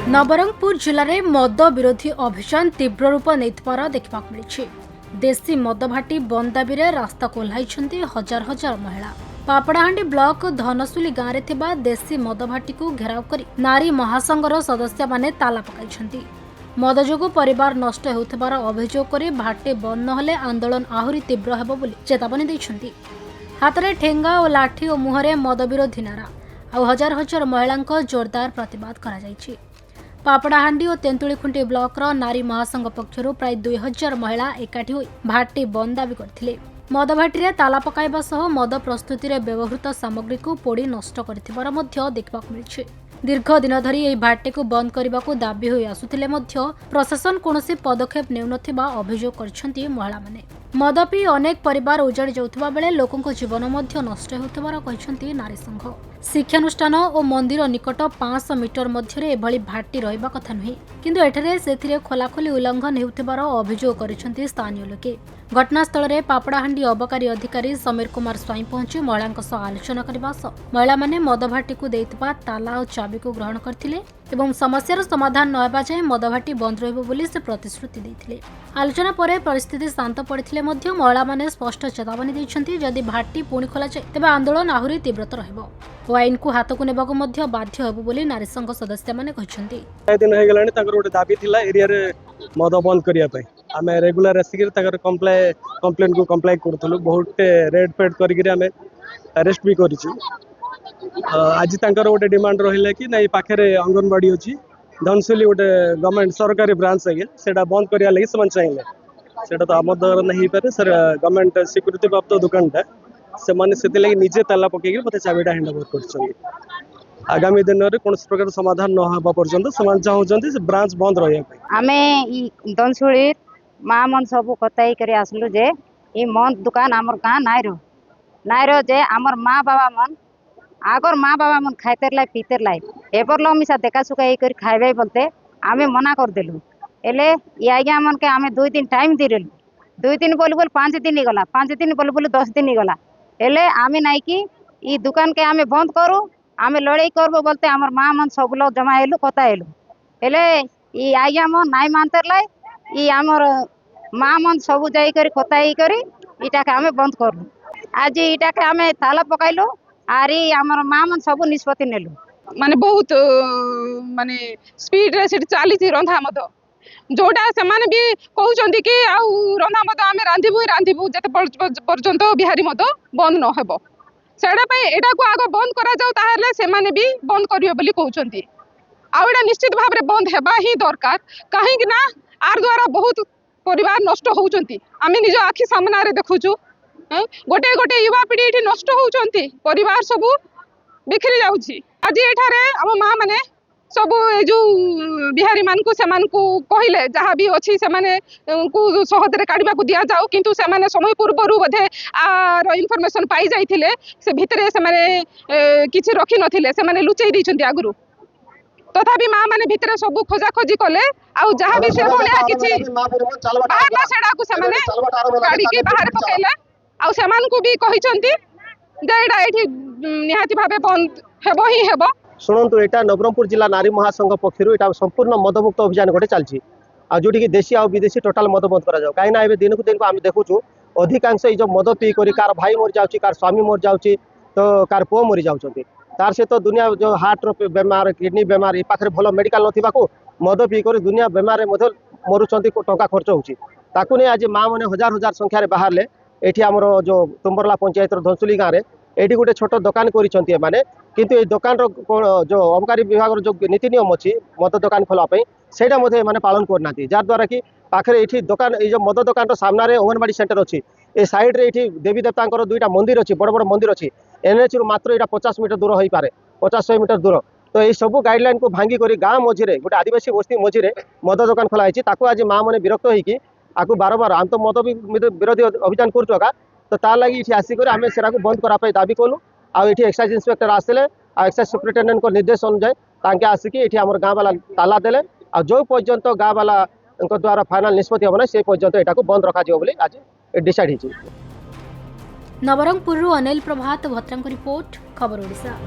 नवरंगपुर जिले में मद विरोधी अभियान तीव्र रूप नहीं देखा मिली। देशी मद भाटी बंद दाबी रास्ता को ओह्लाई हजार हजार महिला। पापड़ाहांडी ब्लॉक धनसुली गांव में थिबा देशी मद भाटी को घेराव कर नारी महासंघर सदस्य माने ताला पकाई। मद जोगु परिवार नष्ट होउथिबार अभियोग कर भाटी बंद नहले आंदोलन आहुरी तीव्र हेबो बोली चेतावनी दैछन्ती। हाथरे ठेंगा और लाठी और मुहरे मद विरोधी नारा आ हजार हजार महिला जोरदार प्रतिवाद करा जायछि। पापड़ाहांडी और तेंतुलीखुंटी ब्लॉक नारी महासंघ पक्षर प्राय 2000 महिला एकाठी होई भाटी बंद दाबी करथिले। मद भाटी रे ताला पकाइबा सह मद प्रस्तुति रे व्यवहृत सामग्री को पोड़ी नष्ट करथिबार मध्य देखबा मिलछि। दीर्घ दिन धरी एही भाटी को बंद करने को दाबी होई आसुथिले मध्य प्रशासन कोनोसी पदक्षेप नेउनथिबा अभियोग करछन्ती महिला माने। मद पी अनेक परिवार उजाड़ी जाउथबा बेले लोकंको जीवन मध्य नष्ट होउथबार कहिसन्ती नारी संघ। शिक्षानुष्ठान और मंदिर निकट 500 मीटर मध्य एभली भाटी रहिबा कथा नुहे, किंतु एठारे सेथिरे खोलाखोली उल्लंघन हेउथबार अभियोग करछन्ती स्थानीय लोके। घटनास्थल रे पापड़ाहांडी अबकारी अधिकारी समीर कुमार स्वाई पहुंची महिला सह आलोचना करबा सह महिला माने मद भाटी को देइतबा ताला और चाबी को ग्रहण करथिले एवं समस्यार समाधान न हेबा जाय मद भाटी बंद रहइबो बोली से प्रतिश्रुति दैथिले। आलोचना परे परिस्थिति शांत पड़िथिले मध्य महिला माने स्पष्ट चेतावनी दैछन्ती जदि भाटी पुणी खोला जाय तेबे आंदोलन आहुरी तीव्रतर रहइबो ओ आईन को हाथ को नेबाको मध्य बाध्य हेबो बोली नारी संघ सदस्य माने कहिसन्ती। दिन हे गलानी ताकर गोटे दाबी थिला एरिया रे मद बंद करिया पय आमे रेगुलर आसिक ताकर कंप्लेन को कंप्लाई करथलु। बहुत रेड फेड करिक आमे अरेस्ट भी करिछु। आज ताकर गोटे डिमांड रहिला कि नै पाखरे अंगनवाड़ी अछि धनसुली गोटे गवर्नमेंट सरकारी ब्रांच है सेटा बंद करिया लागि समान चाहिए। सेटा तो आम द्वारा नहीं पारे सर गवर्नमेंट स्वीकृति प्राप्त दुकानटा से माने सेते लागि निजे ताला पकेकी मते चाबीटा हैंड ओवर करछन। आगामी दिन में कौन प्रकार समाधान न होगा पर्यंत समाज चाहते से ब्रांच बंद रहा। आमे धनसुली माँ मन सब कताई कर आसलु जे ई मन दुकान आमर गाँ नाइरो जे आमर माँ बाबा मन आगर माँ बाबा मन खाइतर लाई पीतर लाई एबर लो मिसा देखा सुखा कर खाइबे बोलते आमे मना कर देलु। एले ई आज्ञा मन के आमे 2 दिन टाइम दिलु। 2 दिन बोल 5 दिन गला 5 दिन बोल 10 दिन गला। एले आमे नाइ कि ई दुकान के आमे बंद करू आमे लड़ाई करबो बोलते आमर माँ मन सब लोग जमा हेलु कता हेलु। एले ई आज्ञा मन नाइ मानतर लाई ई आमर माँ मन सब जाई कर कताई करी इटा के आमे बंद करलु। आज इटा के आमे ताला पकाइलु आरी आमर माँ मन सब निष्पत्ति नेलु। माने बहुत माने स्पीड रे सिट चाली रंधा मद जोटा से माने भी कहउचंदी कि आउ रंधा मद आमे रांधिबु जते पर्यंत बिहारी मद बंद न हेबो सेडा पे एटा को आगो बंद करा जाऊ ताहले से माने भी बंद करियो बोली कहउचंदी। आ एटा निश्चित भाव रे बंद हेबा ही दरकार काहे कि ना आर द्वारा बहुत परिवार नष्ट होउचंती। आमे निज आखि सामना रे देखुचु गोटे गोटे युवा पीढ़ी एठी नष्ट होउचंती परिवार सब बिखरी जाउची। आज एठारे हम माँ माने सब जो बिहारी मान को सेमान को कहिले जहाँ भी अच्छी से माने को सहजरे काढ़ा को दिया जाऊ किंतु से माने समय पूर्व बोधे आर इनफॉरमेशन पाई जाइथिले से भितरे से माने किछि रखी नथिले से माने लुचेई दैछन्ती आगुरु तथापि माँ माने भितरे सब खोजा खोजी कले आउ जहाँ भी से भलिया किछि बाहर सेडा को से माने काढ़ी के बाहर पकेले आउ सेमान को भी कहिसन्ती जे एडा एठी निहाती भाबे बंद हेबो ही हेबो। शुणु यहाँ नवरंगपुर जिला नारी महासंघ पक्षर यहाँ संपूर्ण मदमुक्त अभियान गोटे चलती जोटि देशी आ विदेशी टोटाल मद बंद करा कहीं दिन को दिन आम देखुचु अधिकांश जो मद पी कर कार भाई मरी जाऊँगी कार स्वामी मरी जाऊँगी तो कार पुओ मरी जाऊँगी तार सहित दुनिया जो हार्ट बेमार किडनी बेमार ये पाखे भल मेडिकल ना मद पी कर दुनिया बेमार मरुंच टंका खर्च होता नहीं आज माँ मैंने हजार हजार संख्यार बाहर ये आमर जो तुम्बरला पंचायत धनसुली गाँव में ये गोटे छोट दुकान कर किंतु ये दुकान जो अबकारी विभाग जो नीति नियम अच्छी मद दुकान खोलने से मैंने पालन करना जहाँद्वारा कि पाखे ये दुकान ये मद दुकान सामने अंगनवाड़ी सेंटर अच्छी ए साइड रे ये देवी देवता 2टा मंदिर अच्छी बड़ बड़ मंदिर अच्छी एनएच रु मात्र यहाँ 50 मीटर दूर हो पारे 50-100 मीटर दूर तो ये सब गाइडलाइन को भांगी कर गाँव मझे गोटे आदिवासी बस्ती मझे मद दुकान खोलाई आज माँ मैंने विरक्त होगी आपको बार बार आम तो मद विरोधी अभियान कर तो तार लगी ये आसिक आम से बंद कराई दाबी कलु आउ ये एक्साइज इन्स्पेक्टर आसले एक्साइज सुपरिटेडेंट निर्देश अनुजाई आसिक ये आम गाँ वाला ताला देले आ जो पर्यंत गाँ वाला द्वारा फाइनाल निष्पत्ति हम ना से पर्यंत यहाँ बंद रखा आज डिसाइड हो। नवरंगपुर अनिल प्रभात भत्रा रिपोर्ट खबर ओडिशा।